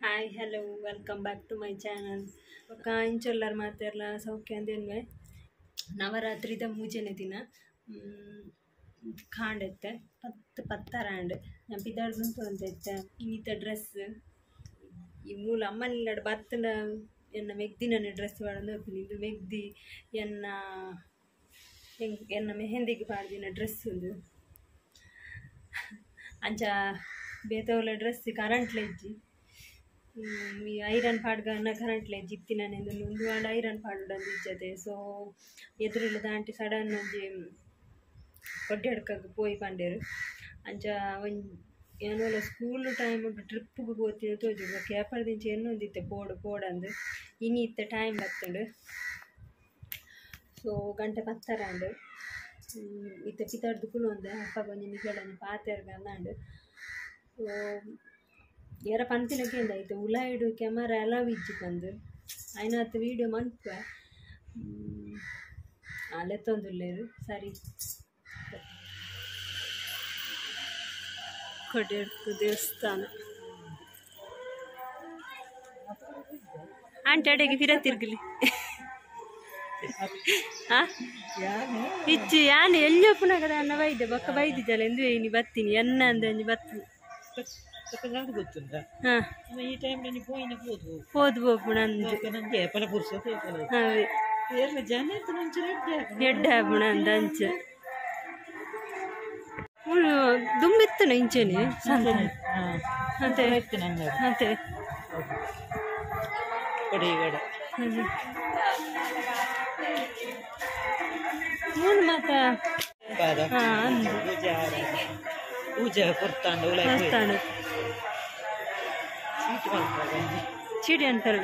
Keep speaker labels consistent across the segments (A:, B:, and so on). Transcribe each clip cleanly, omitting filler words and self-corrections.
A: Hi hello welcome back to my channel. ಕಾಂಚೊಲ್ಲರ್ ಮಾತೆರ್ಲ ಸೌಖ್ಯ ಅಂದೇನ್ವೆ ನವರಾತ್ರಿದ ಮೂಜನೆ ದಿನ ಕಾಂಡೆತ್ತೆ ಪತ್ತರಾಂಡ್ ನಾನು ಪಿದಾಡ್ದು ಅಂತೈತೆ ಇನ್ನಿತ ಡ್ರೆಸ್ ಈ ಮೂಲ ಅಮ್ಮನಿಲ್ಲಡ್ ಬತ್ತನ ಎನ್ನ ಮೆಗ್ದಿನ ಡ್ರೆಸ್ ಬಾಡಂದು ಇದು ಮೆಗ್ದಿ ಎನ್ನ ಮೆಹಂದಿಗೆ ಪಾಡ್ದಿನ ಡ್ರೆಸ್ ಉಂದು ಅಂಚ ಬೇತವಲ ಡ್ರೆಸ್ ಕರೆಂಟ್ಲ ಇಜ್ಜಿ ಈ ಐರನ್ ಪಾಡ್ಗನ್ನ ಕರೆಂಟ್ಲೆ ಜಿತ್ತಿನನೆಂದು ಒಂದು ವಾಡ ಐರನ್ ಪಾಡುಡಂದು ಇಜ್ಜದೆ. ಸೊ ಎದುರಿಲ್ಲ ದಾಂಟಿ ಸಡನ್ ಒಂಜಿ ಒಡ್ಡೆಡ್ಕಕ್ಕೆ ಪೋಯಿ ಪಂಡೇರು ಅಂಚ ಏನೋಲ ಸ್ಕೂಲ್ ಟೈಮ್ ಟ್ರಿಪ್ಗೆ ಹೋಗ್ತೀನಿ ತೋಜುಡು ಕೇಪರ್ದಿಂಚ ಏನೊಂದಿತ್ತೆ ಪೋಡಂದು ಇನಿ ಇತ್ತೆ ಟೈಮ್ ಬತ್ತಂಡು. ಸೊ ಗಂಟೆ ಪತ್ತರಾಂಡು ಇತ್ತೆ ಪಿತಾಡ್ದು ಕುಲೊಂದೆ ಅಪ್ಪ ಕೊಂಚ ನಿಗಡನೆ ಪಾತೆರ್ಗಂದಾಂಡು. ಸೊ ಯಾರ ಪಂತಿನಕ್ಕೆ ಎಂದಾಯ್ತು ಉಲಾಯಿಡು ಕ್ಯಾಮರಾ ಎಲ್ಲ ಇಜ್ಜಿ ಬಂದು ಐನತ್ತು ವೀಡಿಯೋ ಮನ್ಪೆ ಅಲೆತ್ತೊಂದುಲ್ಲೇರು ಸರಿ ಕೊಡೆಡ್ಕು ದೇವಸ್ಥಾನ ಆಂಟಿ ಅಡೆಗೆ ಫಿರ ತಿರ್ಗಲಿ ಇಚ್ಚಿ ಯಾನು ಎಲ್ಲಿಯೋ ಪುನಃ ಅನ್ನ ಬೈದೆ ಬಕ್ಕ ಬೈದಿದ್ದಲ್ಲ ಎಂದು ನೀ ಬರ್ತೀನಿ ಎನ್ನ ಅಂದಂಜಿ ಬರ್ತೀನಿ
B: ಈ ಟೈಮ್ನಲ್ಲಿ
A: ಹೋದ್ಬೋ ಪುಣಂದು ಎಡ್ಡ ಪುಣಂದ ಅಂಚೆ ದುಂಬಿತ್ತನ ಇಂಚೆನೆ ಅಂತೆ ಅಂತೆ ಮೂರು ಮಾತ
B: ಪೂಜೆ ಕೊಡ್ತಾಂಡು
A: ಚೀಟಿ ಅಂತಾರೆ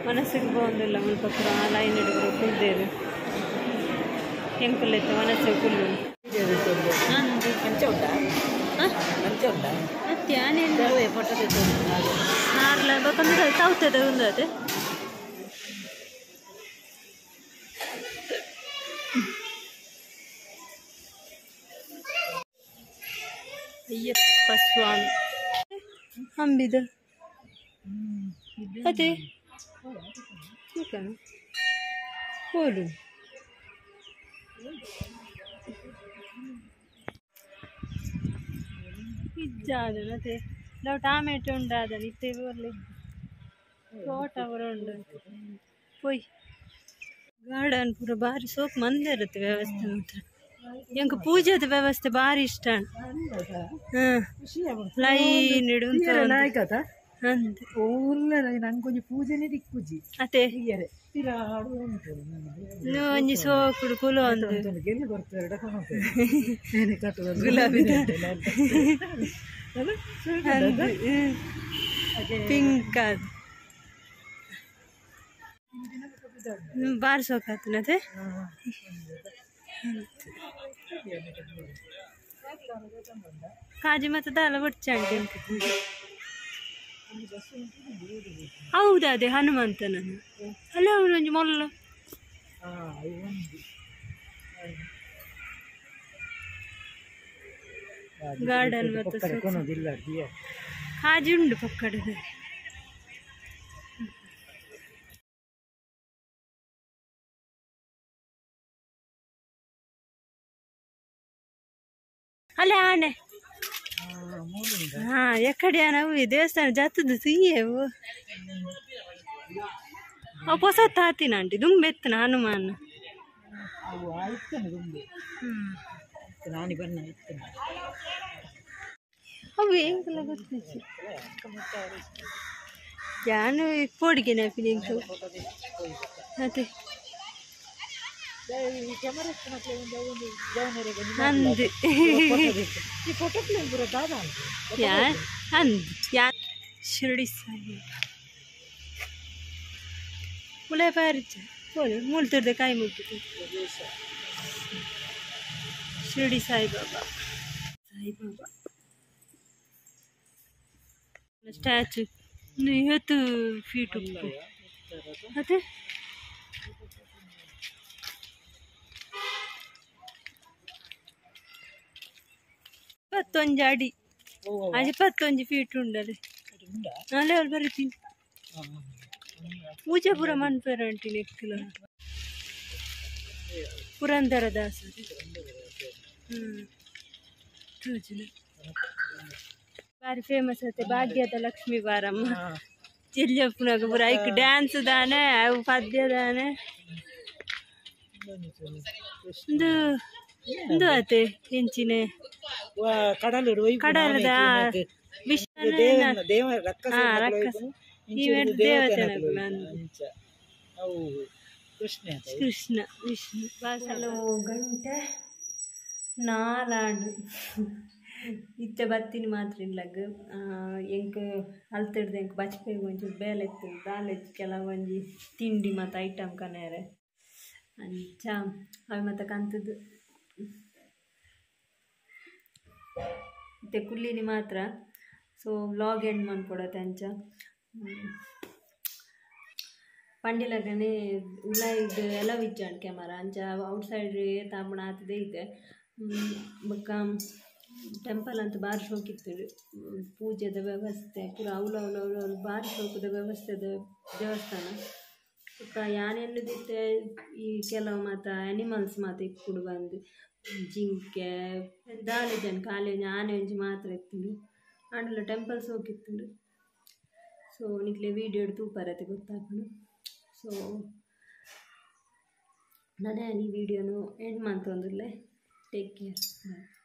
A: ಮನಸ್ಸಿಗೆ ಬಾಗುಂದಿಲ್ಲ ಮುಲ್ಪ ಪುರ ಲೈನ್ ಹಿಡಿದ್ರು ಕುಲ್ದೇರು ಹೆಂಕುಲ್ಲೈತೆ ಮನಸ್ಸಿಗೆ ಕುಲ್ಲು ಮತ್ತೆ ಆನೆಯಿಂದ ನಾರ್ಲ ಬೇಕಂದ್ರೆ ತಾವ್ತದೆ ಒಂದು ಅದೇ ಅಯ್ಯಪ್ಪ ಸ್ವಾಮಿ ಅಂಬಿದ ಅದೇ ಹೋಲು ಇಜ್ಜಾದ ಮತ್ತೆ ನಾವು ಟೊಮೆಟೊ ಉಂಡಾದ ನಿತ್ತೆ ಬರಲಿ ತೋಟ ಅವರ ಉಂಡು ಪೊಯ್ ಗಾರ್ಡನ್ ಪೂರ ಭಾರಿ ಸೋಪ್ ಮಂದಿ ಇರುತ್ತೆ ವ್ಯವಸ್ಥೆ ಮಾತ್ರ ಎಂಕ ಪೂಜೆದ ವ್ಯವಸ್ಥೆ ಭಾರಿ ಇಷ್ಟ ಲೈನ್
B: ನಂಗೆ ಪೂಜೆನೇ ದಿಕ್ಕುಜಿ
A: ಅತ್ತೆ ಒಂಜಿ ಸೋಕುಡು ಕುಲು ಒಂದು ಗುಲಾಬಿ ಪಿಂಕ್ ಅದು ಬಾರಿ ಸೋಕಾತನತೆ ಕಾಜಿ ಮತ್ತೆ ದಾಲ ಬಡ್ಚಾಂಡಿ ಅಂತ ಹೌದಾ ಅದೇ ಹನುಮಂತನನ್ನು ಅಲ್ಲ ಅವನೊಂದು ಮೊಲ್ಲ ಗಾರ್ಡನ್ ಮತ್ತೆ ಕಾಜಿ ಉಂಡು ಪಕ್ಕಡೆ ಅಲ್ಲೇ ಆನೆ ಹಾ ಎಕಡೆ ನಾವು ದೇವಸ್ಥಾನ ಜಾತದ್ದು ಸಿಹಿಯವು ಹೊಸ ತಾತಿನ ಆಂಟಿ ದುಂಬೆತ್ತನ ಹನುಮಾನ ಅವು ಹೆಂಗೆಲ್ಲ ಗೊತ್ತಿತ್ತು ನಾನು ಪೋಡಿಗೆ ನೆನಪಿನಿಂಟು ಮತ್ತೆ ಅಂದು ಶಿರಡಿ ಸಾಯಿ ಮುಳೆ ಪಾರಿಚ ಮುಳ್ತಿರ್ದೆ ಕಾಯಿ ಮುಟ್ಟಿತು ಶಿರಡಿ ಸಾಯಿಬಾಬಾ ಸ್ಟ್ಯಾಚು 50 ಫೀಟ್ ಉಪ್ಪು ಮತ್ತೆ 21 ಅಡಿ 21 ಫೀಟ್ ಉಂಡಲ್ಲಿ ನಾಳೆ ಅಲ್ಲಿ ಬರೀತೀನಿ ಪೂಜೆ ಪುರ ಮನ್ಪೇರ ಅಂತೀನಿ ಎಕ್ಕಿಲ್ಲ ಪುರಂದರದಾಸರು ಬಾರಿ ಫೇಮಸ್ ಆಯ್ತು ಭಾಗ್ಯದ ಲಕ್ಷ್ಮೀ ಬಾರಮ್ಮ ಚಿಲ್ಜಪ್ಪನಾಗ ಪುರ ಐಕ್ ಡ್ಯಾನ್ಸ್ ದಾನೆ ಅವು ಪದ್ಯ ದಾನೆ ಒಂದು ಆತೆ ಹೆಂಚಿನೆ ಕಡಲದ ಕೃಷ್ಣ ವಿಷ್ಣು ಕೆಲವು ಗಂಟೆ ನಾಲಾಂಡು ಇತ್ತೆ ಬತ್ತೀನಿ ಮಾತ್ರ ಇಲ್ಲಗ ಎಂಕ್ ಅಲ್ತಿಡ್ದು ಎಂಕ್ ಬಚ್ಪೆಗೆ ಒಂಚೂರು ಬೇಲೆ ಇತ್ತು ದಾಲೆಜ್ ಕೆಲವೊಂಜಿ ತಿಂಡಿ ಮತ್ತು ಐಟಮ್ ಕನೇರೆ ಅಂಚ ಅವು ಮತ್ತು ಕಂತದ್ದು ಮತ್ತೆ ಕುಲ್ಲಿನಿ ಮಾತ್ರ ಸೊ ವ್ಲಾಗ್ ಎಂಡ್ ಮಾಡ್ಕೊಡತ್ತೆ ಅಂಚ ಪಂಡಿಲಗನೆ ಉಲ್ಲ ಇದು ಎಲ್ಲ ವಿಚಾರ ಕ್ಯಾಮರಾ ಅಂಚ ಔಟ್ಸೈಡ್ ತಾಂಬಣ ಆತದೇ ಇದೆ ಬೊಕ್ಕ ಟೆಂಪಲ್ ಅಂತ ಬಾರಿ ಶೋಕಿತ್ತು ಪೂಜೆದ ವ್ಯವಸ್ಥೆ ಪೂರ ಅವಳು ಬಾರಿ ಶೋಕದ ವ್ಯವಸ್ಥೆದ ದೇವಸ್ಥಾನ ಬೊಕ್ಕ ಯಾನೆಲ್ಲದಿತ್ತೆ ಈ ಕೆಲವು ಮತ್ತು ಆ್ಯನಿಮಲ್ಸ್ ಮಾತು ಇಕ್ಕುಡು ಬಂದು ಜಿಂಕೆ ದಾಳಿ ಜನ ಖಾಲಿ ಆನೆ ಒಂಜಿ ಮಾತ್ರ ಇತ್ತು ಆಂಡಲ ಟೆಂಪಲ್ಸ್ ಹೋಗಿತ್ತು ಸೊ ನಿಕ್ಲೆ ವೀಡಿಯೋ ತೂಪರತ್ತೆ ಗೊತ್ತಾಗ್ನು ಸೊ ನಾನೇ ಈ ವಿಡಿಯೋನು ಎಂಡ್ ಮಾಡ್ತೊಂದಿಲ್ಲ ಟೇಕ್ ಕೇರ್ ಬಾಯ್